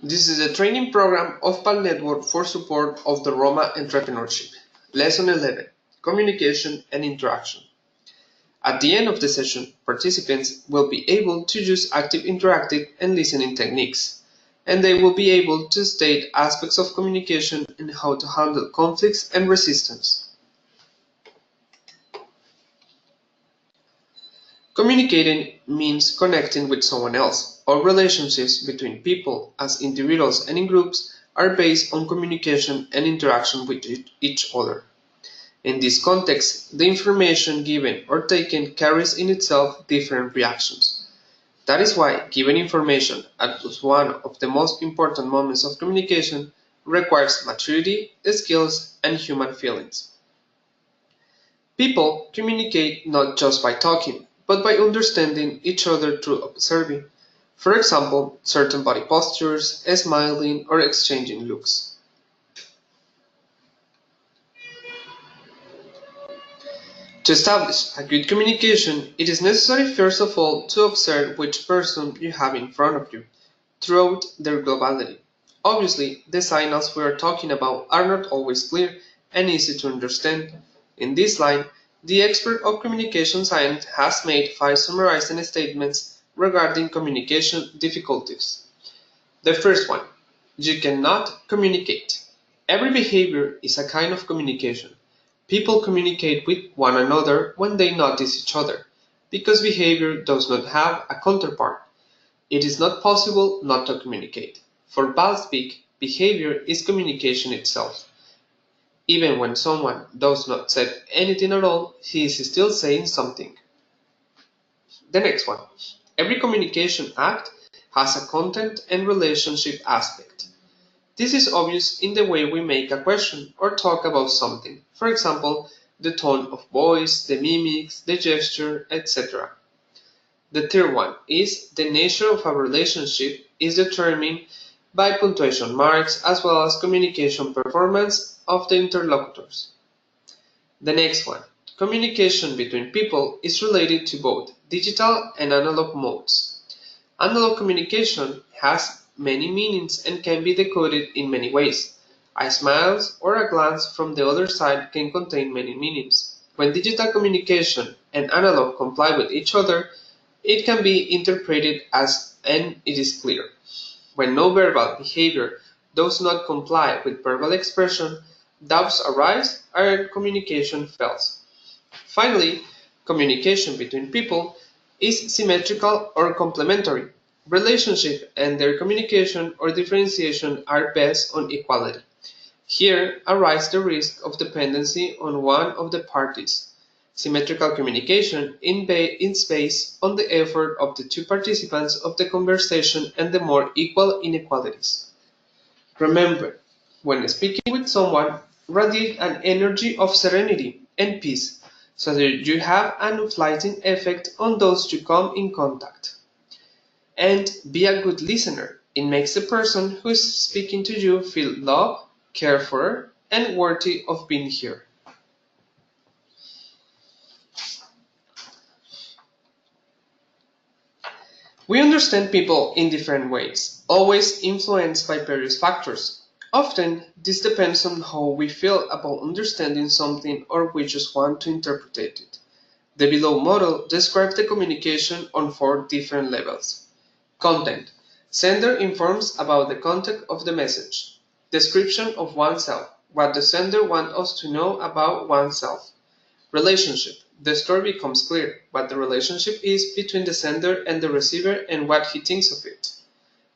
This is a training program of PAL Network for support of the Roma entrepreneurship. Lesson 11: Communication and Interaction. At the end of the session, participants will be able to use active interactive and listening techniques, and they will be able to state aspects of communication and how to handle conflicts and resistance. Communicating means connecting with someone else. All relationships between people as individuals and in groups are based on communication and interaction with each other. In this context, the information given or taken carries in itself different reactions. That is why giving information at one of the most important moments of communication requires maturity, skills, and human feelings. People communicate not just by talking, but by understanding each other through observing. For example, certain body postures, smiling, or exchanging looks. To establish a good communication, it is necessary first of all to observe which person you have in front of you, throughout their globality. Obviously, the signals we are talking about are not always clear and easy to understand. In this line, the expert of communication science has made 5 summarizing statements regarding communication difficulties. The first one: you cannot communicate. Every behavior is a kind of communication. People communicate with one another when they notice each other, because behavior does not have a counterpart. It is not possible not to communicate. For Balspeak, behavior is communication itself. Even when someone does not say anything at all, he is still saying something. The next one: every communication act has a content and relationship aspect. This is obvious in the way we make a question or talk about something. For example, the tone of voice, the mimics, the gesture, etc. The third one is the nature of a relationship is determined by punctuation marks as well as communication performance of the interlocutors. The next one: communication between people is related to both digital and analog modes. Analog communication has many meanings and can be decoded in many ways. A smile or a glance from the other side can contain many meanings. When digital communication and analog comply with each other, it can be interpreted as and it is clear. When no-verbal behavior does not comply with verbal expression, doubts arise and communication fails. Finally, communication between people is symmetrical or complementary. Relationship and their communication or differentiation are based on equality. Here arises the risk of dependency on one of the parties. Symmetrical communication is based on the effort of the two participants of the conversation and the more equal inequalities. Remember, when speaking with someone, radiate an energy of serenity and peace, so that you have an uplifting effect on those you come in contact. And be a good listener. It makes the person who is speaking to you feel loved, cared for, and worthy of being here. We understand people in different ways, always influenced by various factors. Often, this depends on how we feel about understanding something or we just want to interpret it. The below model describes the communication on 4 different levels. Content. Sender informs about the content of the message. Description of oneself. What the sender wants us to know about oneself. Relationship. The story becomes clear what the relationship is between the sender and the receiver and what he thinks of it.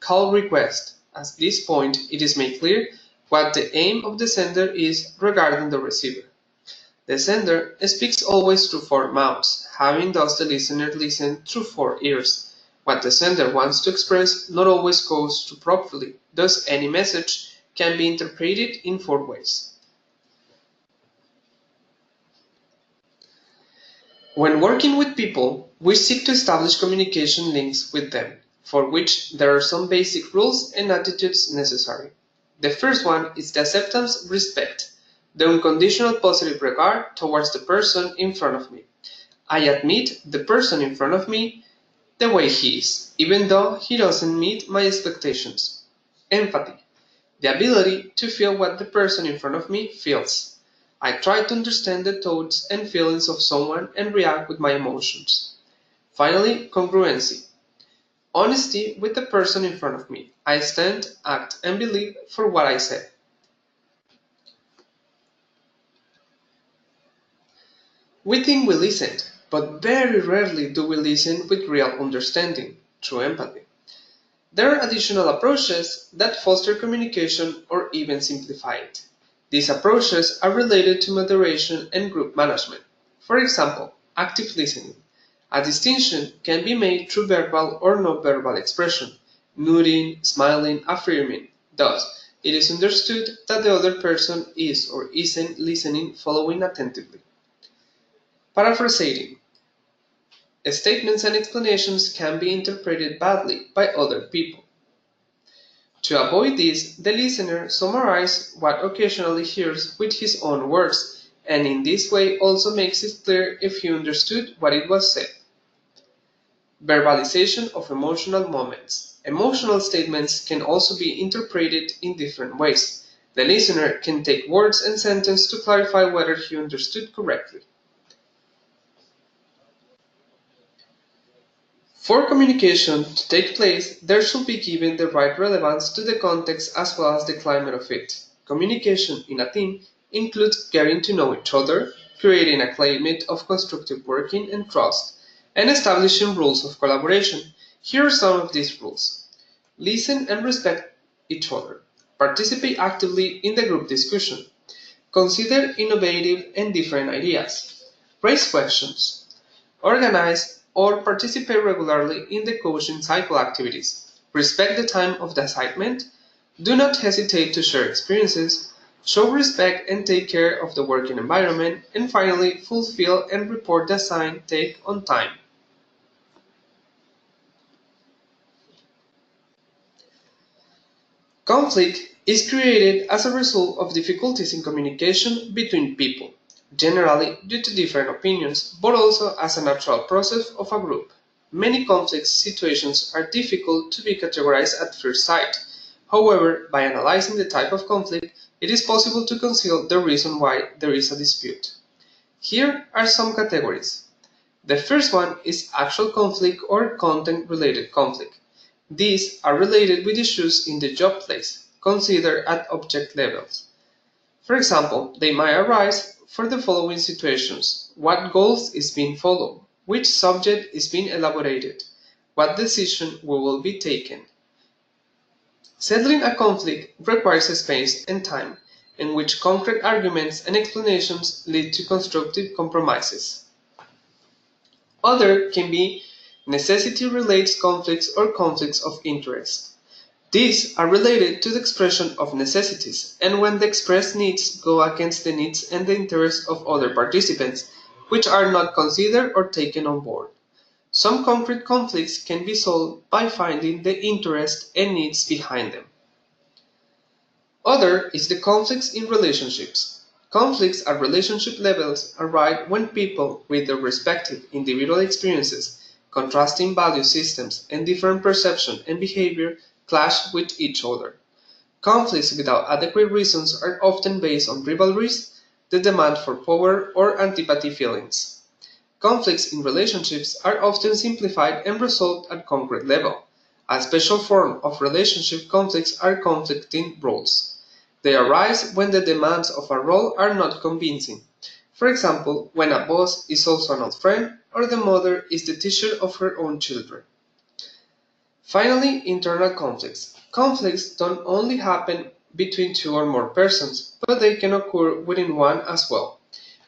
Call request. At this point, it is made clear what the aim of the sender is regarding the receiver. The sender speaks always through 4 mouths, having thus the listener listen through 4 ears. What the sender wants to express not always goes through properly, thus any message can be interpreted in 4 ways. When working with people, we seek to establish communication links with them, for which there are some basic rules and attitudes necessary. The first one is the acceptance of respect, the unconditional positive regard towards the person in front of me. I admit the person in front of me the way he is, even though he doesn't meet my expectations. Empathy, the ability to feel what the person in front of me feels. I try to understand the thoughts and feelings of someone and react with my emotions. Finally, congruency, honesty with the person in front of me. I stand, act, and believe for what I say. We think we listened, but very rarely do we listen with real understanding, through empathy. There are additional approaches that foster communication or even simplify it. These approaches are related to moderation and group management. For example, active listening. A distinction can be made through verbal or non-verbal expression, nodding, smiling, affirming. Thus, it is understood that the other person is or isn't listening, following attentively. Paraphrasing. Statements and explanations can be interpreted badly by other people. To avoid this, the listener summarizes what occasionally hears with his own words, and in this way also makes it clear if he understood what it was said. Verbalization of emotional moments. Emotional statements can also be interpreted in different ways. The listener can take words and sentences to clarify whether he understood correctly. For communication to take place, there should be given the right relevance to the context as well as the climate of it. Communication in a team includes getting to know each other, creating a climate of constructive working and trust, and establishing rules of collaboration. Here are some of these rules. Listen and respect each other. Participate actively in the group discussion. Consider innovative and different ideas. Raise questions. Organize or participate regularly in the coaching cycle activities. Respect the time of the assignment. Do not hesitate to share experiences. Show respect and take care of the working environment. And finally, fulfill and report the assigned take on time. Conflict is created as a result of difficulties in communication between people, generally due to different opinions, but also as a natural process of a group. Many conflict situations are difficult to be categorized at first sight. However, by analyzing the type of conflict, it is possible to conceal the reason why there is a dispute. Here are some categories. The first one is actual conflict or content-related conflict. These are related with issues in the job place, considered at object levels. For example, they might arise for the following situations: what goals is being followed, which subject is being elaborated, what decision will be taken. Settling a conflict requires space and time, in which concrete arguments and explanations lead to constructive compromises. Other can be necessity-related conflicts or conflicts of interest. These are related to the expression of necessities, and when the expressed needs go against the needs and the interests of other participants, which are not considered or taken on board. Some concrete conflicts can be solved by finding the interest and needs behind them. Other is the conflicts in relationships. Conflicts at relationship levels arise when people, with their respective individual experiences, contrasting value systems, and different perception and behavior, clash with each other. Conflicts without adequate reasons are often based on rivalries, the demand for power, or antipathy feelings. Conflicts in relationships are often simplified and resolved at concrete level. A special form of relationship conflicts are conflicting roles. They arise when the demands of a role are not convincing. For example, when a boss is also an old friend, or the mother is the teacher of her own children. Finally, internal conflicts. Conflicts don't only happen between two or more persons, but they can occur within one as well.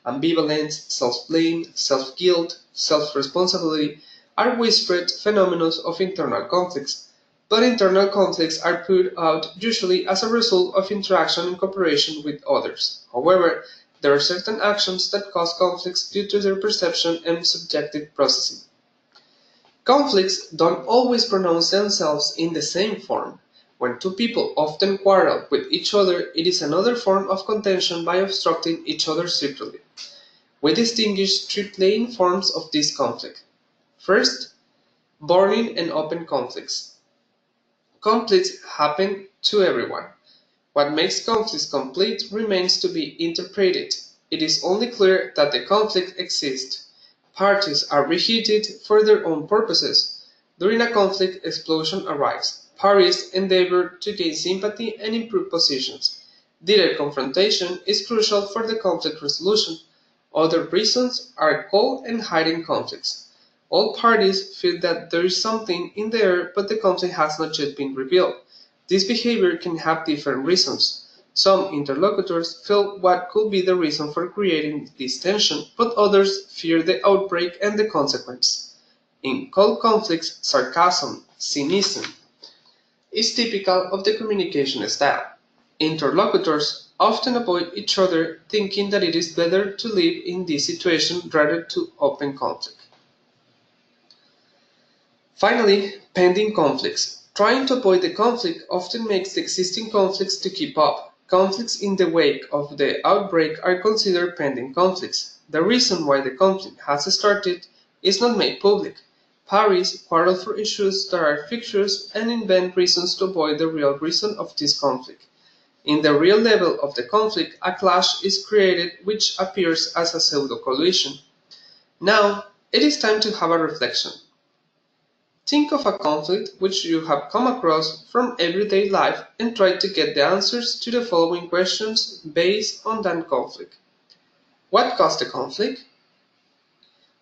Ambivalence, self-blame, self-guilt, self-responsibility are widespread phenomena of internal conflicts, but internal conflicts are put out usually as a result of interaction and cooperation with others. However, there are certain actions that cause conflicts due to their perception and subjective processing. Conflicts don't always pronounce themselves in the same form. When two people often quarrel with each other, it is another form of contention by obstructing each other secretly. We distinguish three plain forms of this conflict. First, burning and open conflicts. Conflicts happen to everyone. What makes conflicts complete remains to be interpreted. It is only clear that the conflict exists. Parties are reheated for their own purposes. During a conflict, explosion arrives. Parties endeavor to gain sympathy and improve positions. Direct confrontation is crucial for the conflict resolution. Other reasons are cold and hiding conflicts. All parties feel that there is something in the air, but the conflict has not yet been revealed. This behavior can have different reasons. Some interlocutors feel what could be the reason for creating this tension, but others fear the outbreak and the consequence. In cold conflicts, sarcasm, cynicism, is typical of the communication style. Interlocutors often avoid each other, thinking that it is better to live in this situation rather to open conflict. Finally, pending conflicts. Trying to avoid the conflict often makes the existing conflicts to keep up. Conflicts in the wake of the outbreak are considered pending conflicts. The reason why the conflict has started is not made public. Parties quarrel for issues that are fictitious and invent reasons to avoid the real reason of this conflict. In the real level of the conflict, a clash is created which appears as a pseudo-collision. Now, it is time to have a reflection. Think of a conflict which you have come across from everyday life and try to get the answers to the following questions based on that conflict. What caused the conflict?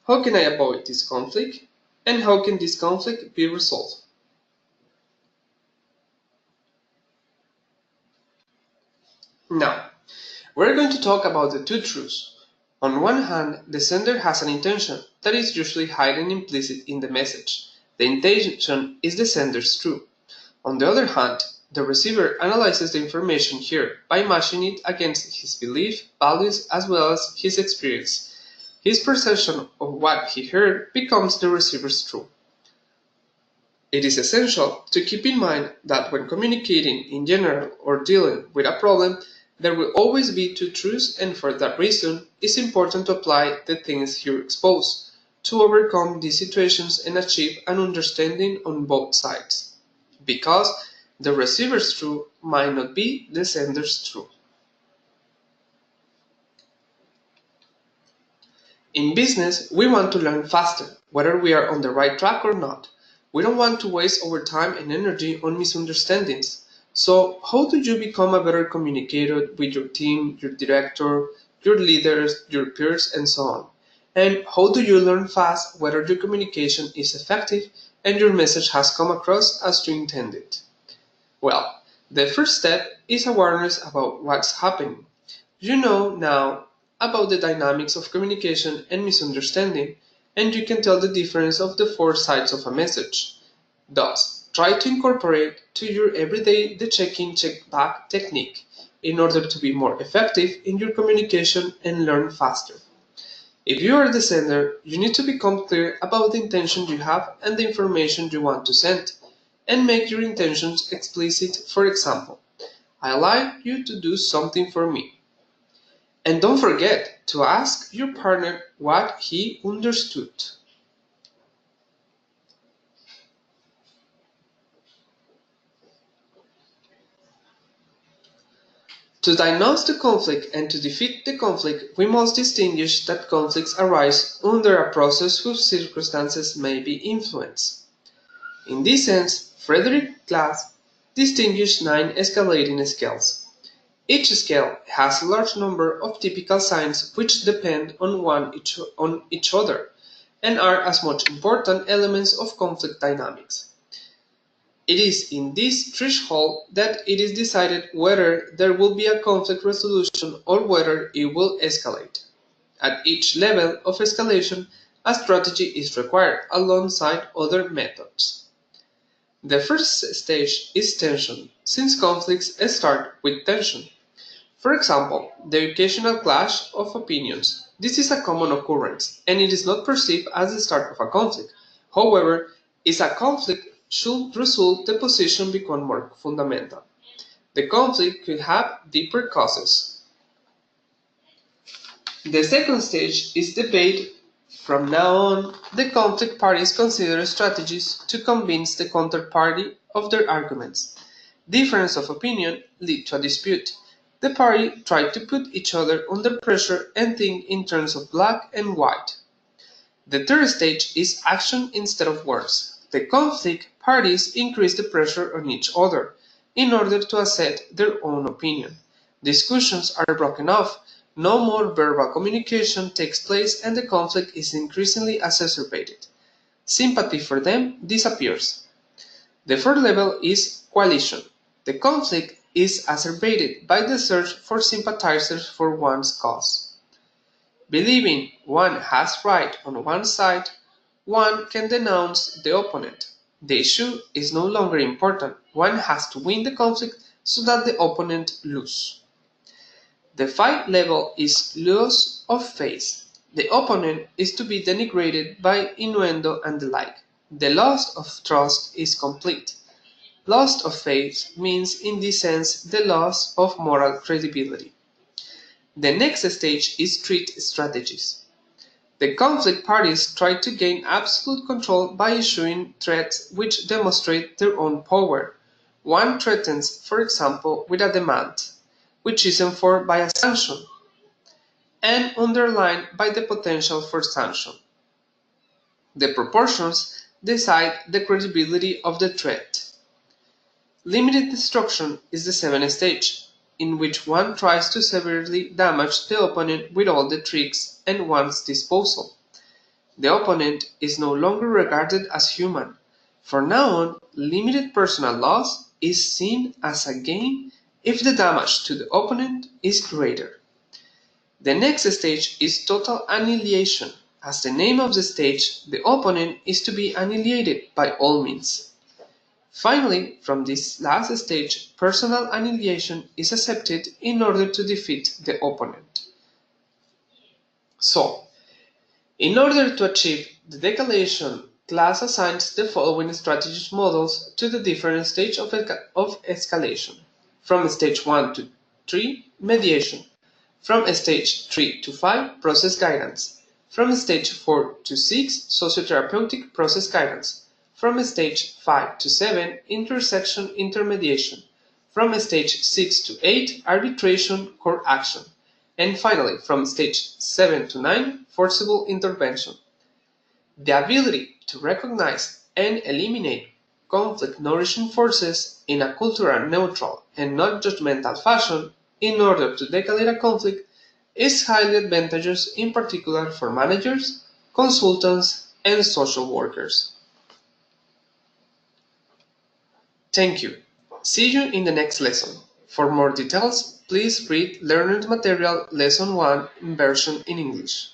How can I avoid this conflict? And how can this conflict be resolved? Now, we're going to talk about the two truths. On one hand, the sender has an intention that is usually hidden implicit in the message. The intention is the sender's truth. On the other hand, the receiver analyzes the information here by matching it against his belief, values, as well as his experience. His perception of what he heard becomes the receiver's truth. It is essential to keep in mind that when communicating in general or dealing with a problem, there will always be two truths, and for that reason, it's important to apply the things here exposed to overcome these situations and achieve an understanding on both sides. Because the receiver's truth might not be the sender's truth. In business, we want to learn faster, whether we are on the right track or not. We don't want to waste our time and energy on misunderstandings. So, how do you become a better communicator with your team, your director, your leaders, your peers, and so on? And how do you learn fast whether your communication is effective and your message has come across as you intended? Well, the first step is awareness about what's happening. You know now about the dynamics of communication and misunderstanding, and you can tell the difference of the four sides of a message. Thus, try to incorporate to your everyday the check-in, check-back technique in order to be more effective in your communication and learn faster. If you are the sender, you need to become clear about the intention you have and the information you want to send, and make your intentions explicit. For example, I like you to do something for me. And don't forget to ask your partner what he understood. To diagnose the conflict and to defeat the conflict, we must distinguish that conflicts arise under a process whose circumstances may be influenced. In this sense, Frederick Glass distinguished 9 escalating scales. Each scale has a large number of typical signs which depend on each other and are as much important elements of conflict dynamics. It is in this threshold that it is decided whether there will be a conflict resolution or whether it will escalate. At each level of escalation, a strategy is required alongside other methods. The first stage is tension, since conflicts start with tension. For example, the occasional clash of opinions. This is a common occurrence, and it is not perceived as the start of a conflict. However, if a conflict should result, the position become more fundamental. The conflict could have deeper causes. The second stage is debate. From now on, the conflict parties consider strategies to convince the counterparty of their arguments. Difference of opinion lead to a dispute. The party try to put each other under pressure and think in terms of black and white. The third stage is action instead of words. The conflict parties increase the pressure on each other in order to assert their own opinion. Discussions are broken off, no more verbal communication takes place, and the conflict is increasingly exacerbated. Sympathy for them disappears. The fourth level is coalition. The conflict is exacerbated by the search for sympathizers for one's cause. Believing one has right on one side, one can denounce the opponent. The issue is no longer important. One has to win the conflict so that the opponent loses. The fifth level is loss of faith. The opponent is to be denigrated by innuendo and the like. The loss of trust is complete. Loss of faith means in this sense the loss of moral credibility. The next stage is threat strategies. The conflict parties try to gain absolute control by issuing threats which demonstrate their own power. One threatens, for example, with a demand, which is enforced by a sanction, and underlined by the potential for sanction. The proportions decide the credibility of the threat. Limited destruction is the seventh stage, in which one tries to severely damage the opponent with all the tricks at one's disposal. The opponent is no longer regarded as human. From now on, limited personal loss is seen as a gain if the damage to the opponent is greater. The next stage is total annihilation. As the name of the stage, the opponent is to be annihilated by all means. Finally, from this last stage, personal annihilation is accepted in order to defeat the opponent. So, in order to achieve the de-escalation, class assigns the following strategic models to the different stages of escalation. From stage 1 to 3, mediation. From stage 3 to 5, process guidance. From stage 4 to 6, sociotherapeutic process guidance. From stage 5 to 7, intersection intermediation. From stage 6 to 8, arbitration court action. And finally, from stage 7 to 9, forcible intervention. The ability to recognize and eliminate conflict-nourishing forces in a culturally neutral and non-judgmental fashion in order to de-escalate a conflict is highly advantageous, in particular for managers, consultants, and social workers. Thank you. See you in the next lesson. For more details, please read Learned Material Lesson 1 version in English.